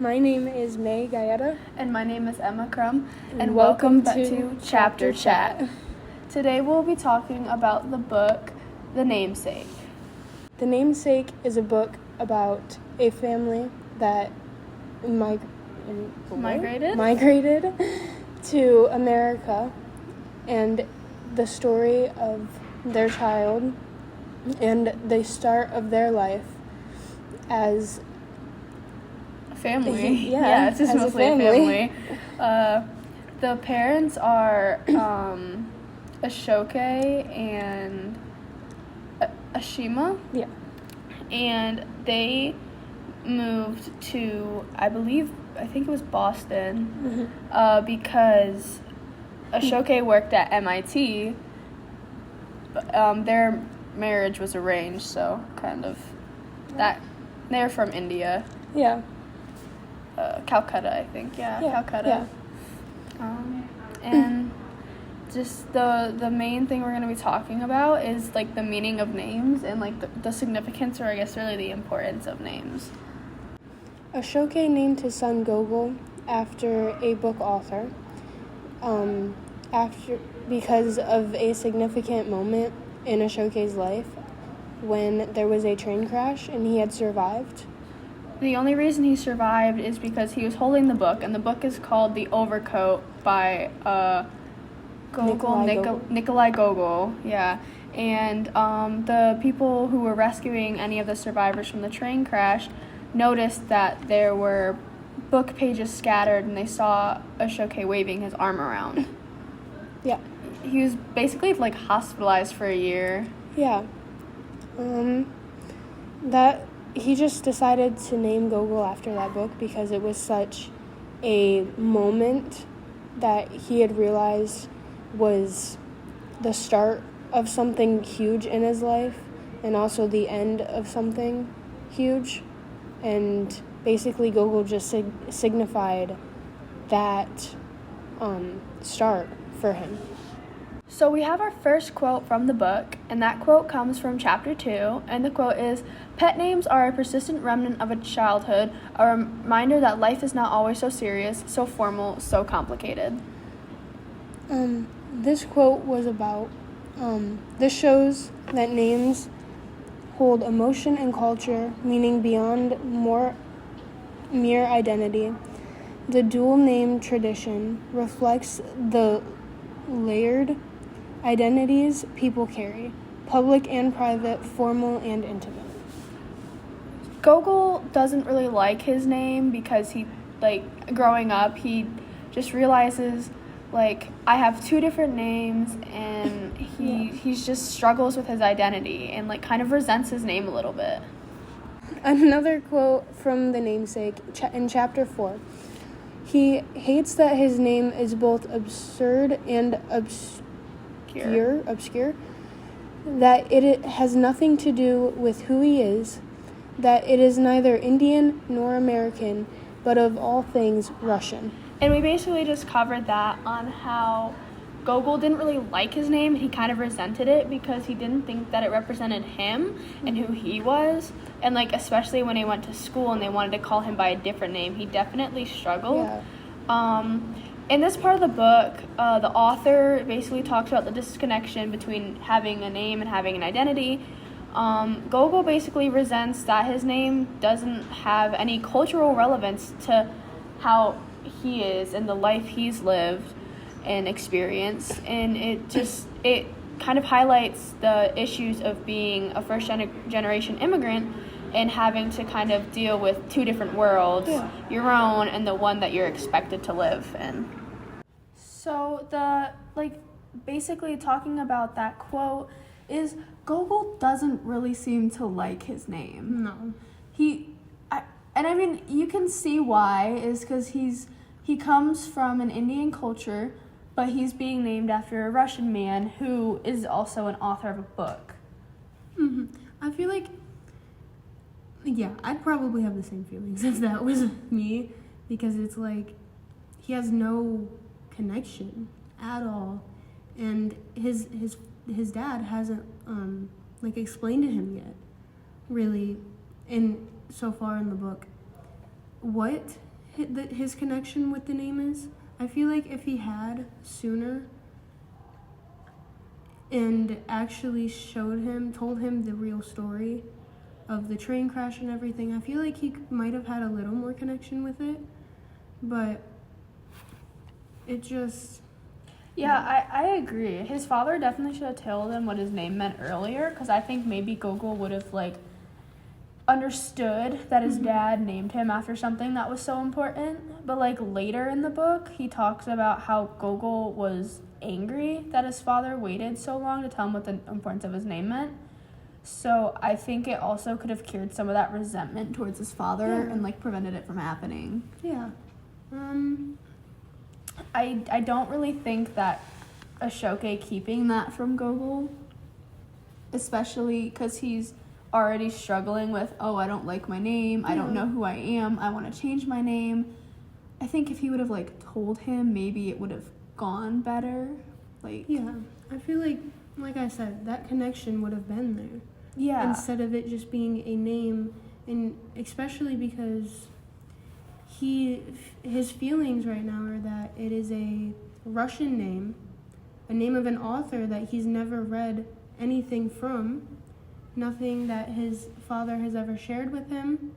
My name is Gaeta. And my name is Emma Crumb. And welcome to Chapter Chat. Today we'll be talking about the book, The Namesake. The Namesake is a book about a family that migrated to America, and the story of their child and the start of their life as family. Yeah, it's just mostly a family. The parents are Ashoke and Ashima. Yeah. And they moved to, I think it was Boston, because Ashoke worked at MIT. Their marriage was arranged, so kind of that. They're from India. Yeah. Calcutta, I think. Yeah, Calcutta. Yeah. And just the main thing we're going to be talking about is like the meaning of names and like the significance, or I guess really the importance of names. Ashoke named his son Gogol after a book author, because of a significant moment in Ashoke's life when there was a train crash and he had survived. The only reason he survived is because he was holding the book, and the book is called The Overcoat by Nikolai Gogol. Yeah. And the people who were rescuing any of the survivors from the train crash noticed that there were book pages scattered, and they saw Ashoke waving his arm around. Yeah. He was basically like hospitalized for a year. Yeah. That he just decided to name Gogol after that book because it was such a moment that he had realized was the start of something huge in his life and also the end of something huge. And basically Gogol just signified that start for him. So we have our first quote from the book, and that quote comes from chapter 2, and the quote is, "Pet names are a persistent remnant of a childhood, a reminder that life is not always so serious, so formal, so complicated." This quote was about, this shows that names hold emotion and culture, meaning beyond mere identity. The dual name tradition reflects the layered identities people carry, public and private, formal and intimate. Gogol doesn't really like his name because he, growing up, he just realizes, I have two different names, and he just struggles with his identity and, kind of resents his name a little bit. Another quote from The Namesake in chapter 4. He hates that his name is both absurd and obscure, that it has nothing to do with who he is, that it is neither Indian nor American, but of all things Russian. And we basically just covered that on how Gogol didn't really like his name. He kind of resented it because he didn't think that it represented him and who he was. And especially when he went to school and they wanted to call him by a different name, he definitely struggled. Yeah. In this part of the book, the author basically talks about the disconnection between having a name and having an identity. Gogol basically resents that his name doesn't have any cultural relevance to how he is and the life he's lived and experienced, and it kind of highlights the issues of being a first-generation immigrant and having to kind of deal with two different worlds, your own and the one that you're expected to live in. So basically talking about that quote is Gogol doesn't really seem to like his name. No. You can see why, is because he comes from an Indian culture, but he's being named after a Russian man who is also an author of a book. Mm-hmm. I feel like, I'd probably have the same feelings if that was me, because it's he has no connection at all, and his dad hasn't explained to him yet, really, and so far in the book, what his connection with the name is. I feel like if he had sooner and actually told him the real story of the train crash and everything, I feel like he might have had a little more connection with it, but it just... Yeah, I agree. His father definitely should have told him what his name meant earlier, because I think maybe Gogol would have, like, understood that his dad named him after something that was so important. But, like, later in the book, he talks about how Gogol was angry that his father waited so long to tell him what the importance of his name meant. So I think it also could have cured some of that resentment towards his father and, like, prevented it from happening. Yeah. I don't really think that Ashoka keeping that from Gogol, especially because he's already struggling with, I don't like my name, I don't know who I am, I want to change my name. I think if he would have, like, told him, maybe it would have gone better. Like, yeah, I feel like I said, that connection would have been there. Yeah. Instead of it just being a name, and especially because his feelings right now are that it is a Russian name, a name of an author that he's never read anything from, nothing that his father has ever shared with him,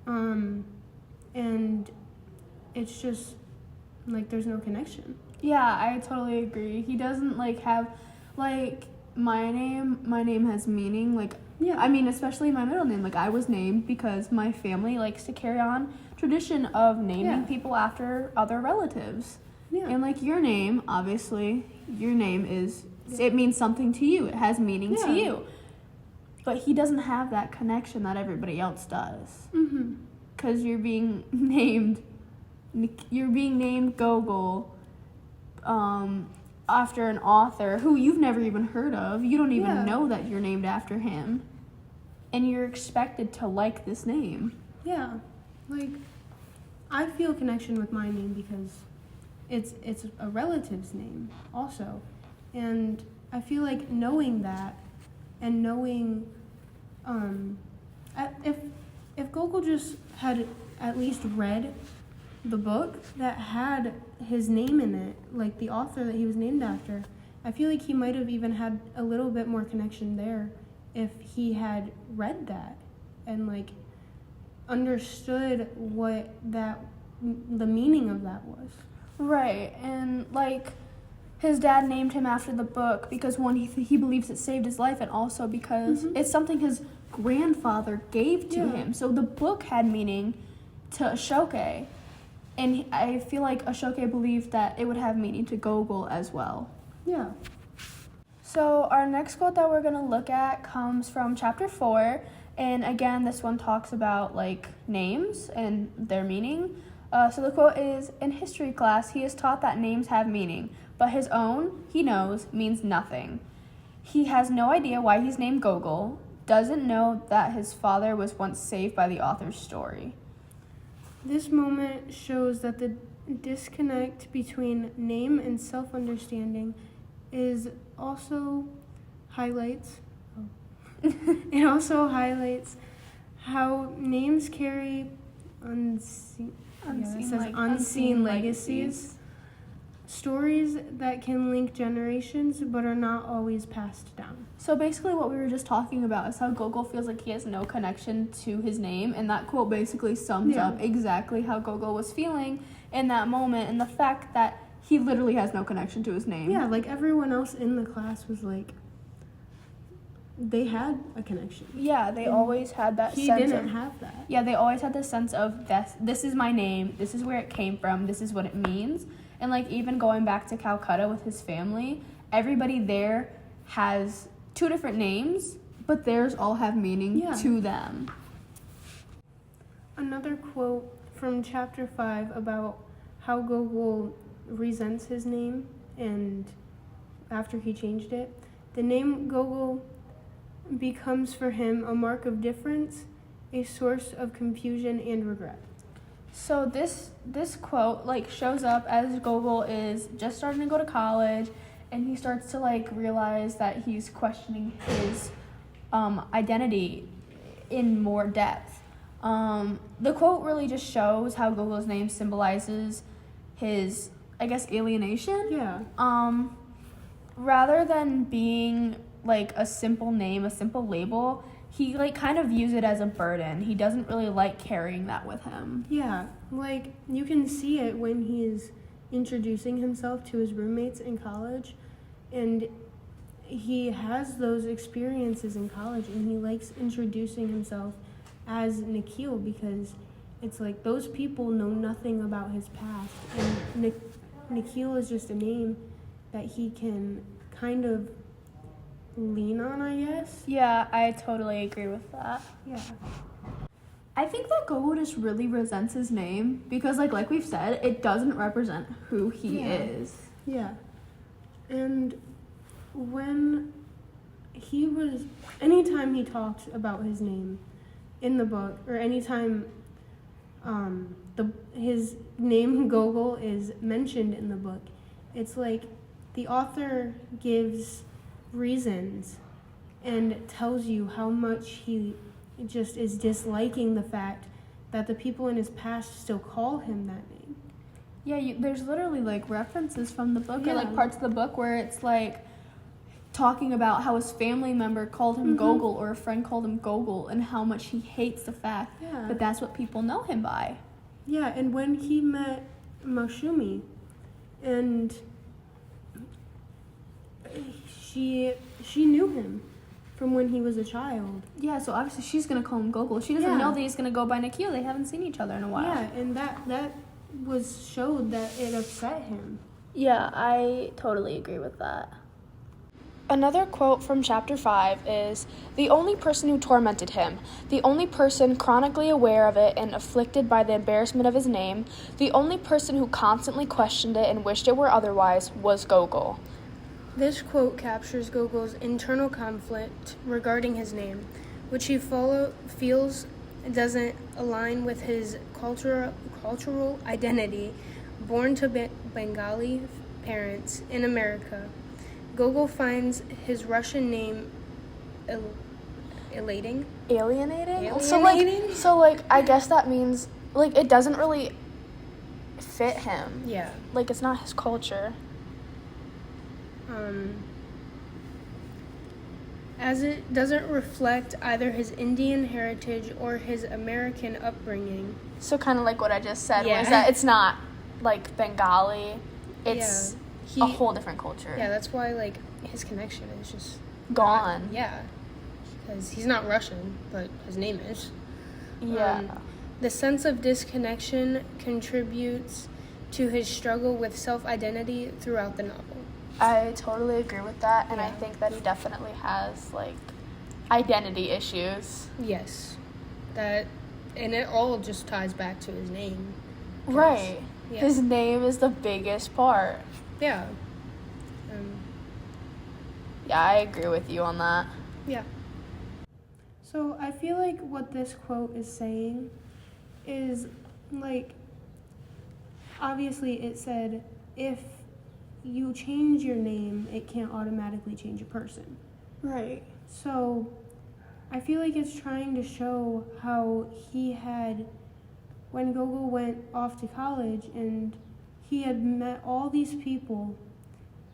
and it's just like there's no connection. Yeah, I totally agree. He doesn't, like, have, like, my name has meaning, like, yeah. I mean, especially my middle name, like, I was named because my family likes to carry on tradition of naming people after other relatives. Yeah. And, like, your name, obviously, your name is, it means something to you. It has meaning to you. But he doesn't have that connection that everybody else does. Because you're being named Gogol after an author who you've never even heard of. You don't even know that you're named after him. And you're expected to like this name. Yeah. Like, I feel connection with my name because it's a relative's name also. And I feel like knowing that and knowing if Gogol just had at least read the book that had his name in it, like the author that he was named after, I feel like he might have even had a little bit more connection there if he had read that and, like, understood what the meaning of that was. Right, and, like, his dad named him after the book because, one, he believes it saved his life, and also because it's something his grandfather gave to him. So the book had meaning to Ashoka, and I feel like Ashoka believed that it would have meaning to Gogol as well. Yeah. So our next quote that we're going to look at comes from chapter 4, and again, this one talks about, like, names and their meaning. So the quote is, "In history class, he is taught that names have meaning, but his own, he knows, means nothing. He has no idea why he's named Gogol, doesn't know that his father was once saved by the author's story." This moment shows that the disconnect between name and self-understanding is also highlights. It also highlights how names carry unseen legacies. Stories that can link generations but are not always passed down. So basically what we were just talking about is how Gogol feels like he has no connection to his name, and that quote basically sums up exactly how Gogol was feeling in that moment, and the fact that he literally has no connection to his name. Yeah, like everyone else in the class was like, they had a connection. Yeah, they always had that sense of... He didn't have that. Yeah, they always had this sense of, this is my name, this is where it came from, this is what it means. And, like, even going back to Calcutta with his family, everybody there has 2 different names, but theirs all have meaning to them. Another quote from chapter 5 about how Gogol resents his name, and after he changed it, the name Gogol becomes for him a mark of difference, a source of confusion and regret. So this quote, like, shows up as Gogol is just starting to go to college, and he starts to, like, realize that he's questioning his identity in more depth. The quote really just shows how Gogo's name symbolizes his, I guess, alienation. Yeah. Rather than being like a simple name, a simple label, he like kind of views it as a burden. He doesn't really like carrying that with him. Yeah, like you can see it when he's introducing himself to his roommates in college, and he has those experiences in college, and he likes introducing himself as Nikhil because it's like those people know nothing about his past, and Nikhil is just a name that he can kind of lean on, I guess. Yeah, I totally agree with that. Yeah. I think that Gogo just really resents his name because, like we've said, it doesn't represent who he is. Yeah. And when anytime he talks about his name in the book, or anytime his name Gogol is mentioned in the book, it's like the author gives reasons and tells you how much he just is disliking the fact that the people in his past still call him that name. Yeah, there's literally like references from the book, Yeah. or like parts of the book where it's like talking about how his family member called him Gogol, or a friend called him Gogol, and how much he hates the fact that that's what people know him by. Yeah, and when he met Mashumi, and she knew him from when he was a child. Yeah, so obviously she's gonna call him Gogol. She doesn't know that he's gonna go by Nikhil. They haven't seen each other in a while. Yeah, and that was showed that it upset him. Yeah, I totally agree with that. Another quote from chapter 5 is, "The only person who tormented him, the only person chronically aware of it and afflicted by the embarrassment of his name, the only person who constantly questioned it and wished it were otherwise, was Gogol." This quote captures Gogol's internal conflict regarding his name, which he feels doesn't align with his cultural identity. Born to Bengali parents in America, Gogol finds his Russian name alienating. So I guess that means like it doesn't really fit him. Yeah. Like it's not his culture. As it doesn't reflect either his Indian heritage or his American upbringing. So kind of like what I just said, was that it's not like Bengali, it's a whole different culture. Yeah, that's why like his connection is just gone. Because he's not Russian, but his name is. Yeah. The sense of disconnection contributes to his struggle with self-identity throughout the novel. I totally agree with that, and I think that he definitely has, like, identity issues. Yes. And it all just ties back to his name. Right. Yeah. His name is the biggest part. Yeah. Yeah, I agree with you on that. Yeah. So I feel like what this quote is saying is, like, obviously it said, if you change your name, it can't automatically change a person. Right. So I feel like it's trying to show how when Gogol went off to college and he had met all these people,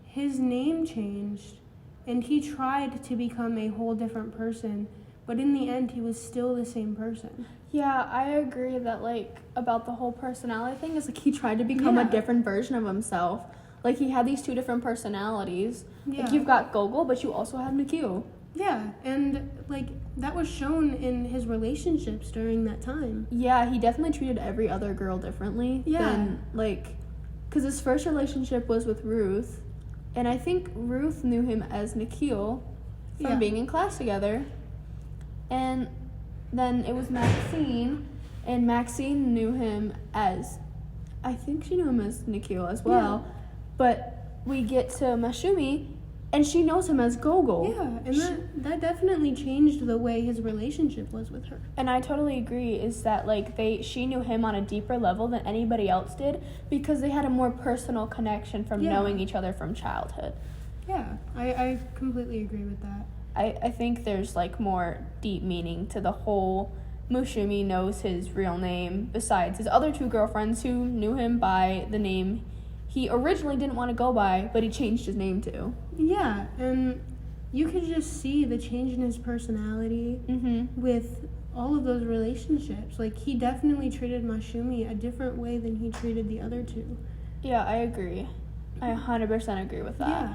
his name changed and he tried to become a whole different person, but in the end he was still the same person. Yeah, I agree that, like, about the whole personality thing is, like, he tried to become a different version of himself. Like, he had these two different personalities. Yeah. Like, you've got Gogol, but you also have Nikhil. Yeah, and, like, that was shown in his relationships during that time. Yeah, he definitely treated every other girl differently. Yeah. Than, like, because his first relationship was with Ruth, and I think Ruth knew him as Nikhil from being in class together. And then it was Maxine, and Maxine knew him as, I think she knew him as Nikhil as well. Yeah. But we get to Mashumi, and she knows him as Gogol. Yeah, and that definitely changed the way his relationship was with her. And I totally agree, is that, like, she knew him on a deeper level than anybody else did, because they had a more personal connection from knowing each other from childhood. Yeah, I completely agree with that. I think there's, like, more deep meaning to the whole Mushumi knows his real name, besides his other 2 girlfriends who knew him by the name he originally didn't want to go by, but he changed his name to. Yeah, and you could just see the change in his personality with all of those relationships. Like, he definitely treated Mashumi a different way than he treated the other 2. Yeah, I agree. I 100% agree with that. Yeah.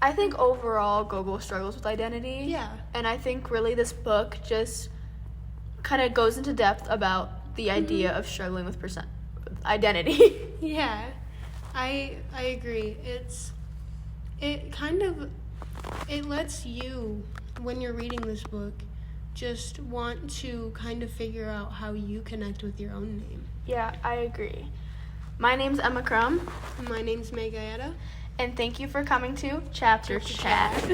I think overall Gogo struggles with identity. Yeah. And I think really this book just kind of goes into depth about the idea of struggling with identity. Yeah, I agree. It lets you, when you're reading this book, just want to kind of figure out how you connect with your own name. Yeah, I agree. My name's Emma Crumb. My name's Gaeta. And thank you for coming to Chapter Chat.